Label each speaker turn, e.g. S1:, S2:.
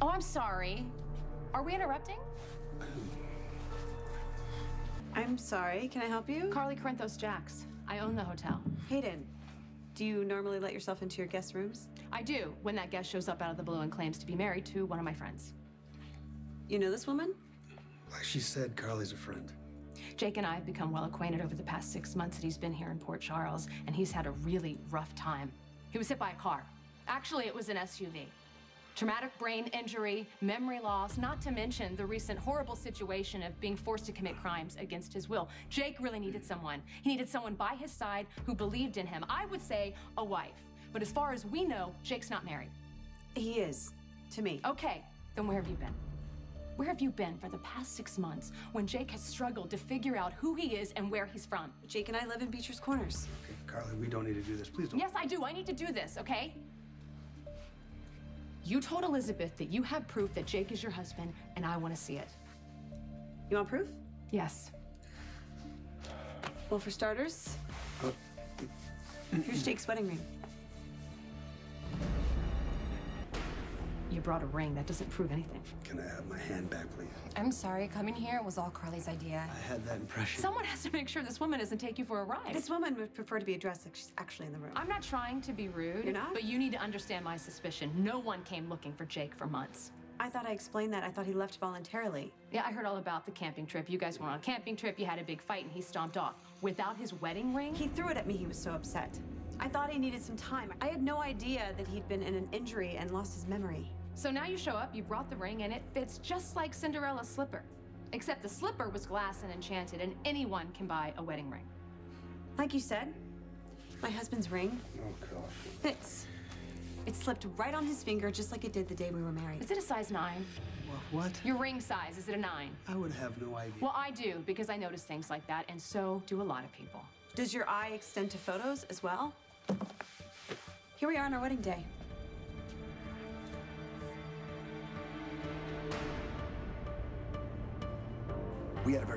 S1: Oh, I'm sorry. Are we interrupting?
S2: I'm sorry, can I help you?
S1: Carly Corinthos Jax. I own the hotel.
S2: Hayden, do you normally let yourself into your guest rooms?
S1: I do, when that guest shows up out of the blue and claims to be married to one of my friends.
S2: You know this woman?
S3: Like she said, Carly's a friend.
S1: Jake and I have become well acquainted over the past 6 months that he's been here in Port Charles, and he's had a really rough time. He was hit by a car. Actually, it was an SUV. Traumatic brain injury, memory loss, not to mention the recent horrible situation of being forced to commit crimes against his will. Jake really needed someone. He needed someone by his side who believed in him. I would say a wife. But as far as we know, Jake's not married.
S2: He is, to me.
S1: Okay, then where have you been? Where have you been for the past 6 months when Jake has struggled to figure out who he is and where he's from?
S2: Jake and I live in Beecher's Corners.
S3: Okay, Carly, we don't need to do this. Please don't.
S1: Yes, I do. I need to do this, okay? You told Elizabeth that you have proof that Jake is your husband, and I want to see it.
S2: You want proof?
S1: Yes.
S2: Well, for starters, here's Jake's wedding ring.
S1: You brought a ring. That doesn't prove anything.
S3: Can I have my hand back, please?
S4: I'm sorry, coming here was all Carly's idea.
S3: I had that impression.
S1: Someone has to make sure this woman doesn't take you for a ride.
S2: This woman would prefer to be addressed like she's actually in the room.
S1: I'm not trying to be rude.
S2: You're not?
S1: But you need to understand my suspicion. No one came looking for Jake for months.
S2: I thought I explained that. I thought he left voluntarily.
S1: Yeah, I heard all about the camping trip. You guys went on a camping trip, you had a big fight, and he stomped off. Without his wedding ring?
S2: He threw it at me. He was so upset. I thought he needed some time. I had no idea that he'd been in an injury and lost his memory.
S1: So now you show up, you brought the ring, and it fits just like Cinderella's slipper. Except the slipper was glass and enchanted, and anyone can buy a wedding ring.
S2: Like you said, my husband's ring
S3: Oh, gosh.
S2: fits. It slipped right on his finger just like it did the day we were married.
S1: Is it a size 9?
S3: What?
S1: Your ring size, is it a 9?
S3: I would have no idea.
S1: Well, I do, because I notice things like that, and so do a lot of people.
S2: Does your eye extend to photos as well? Here we are on our wedding day.
S3: We had a very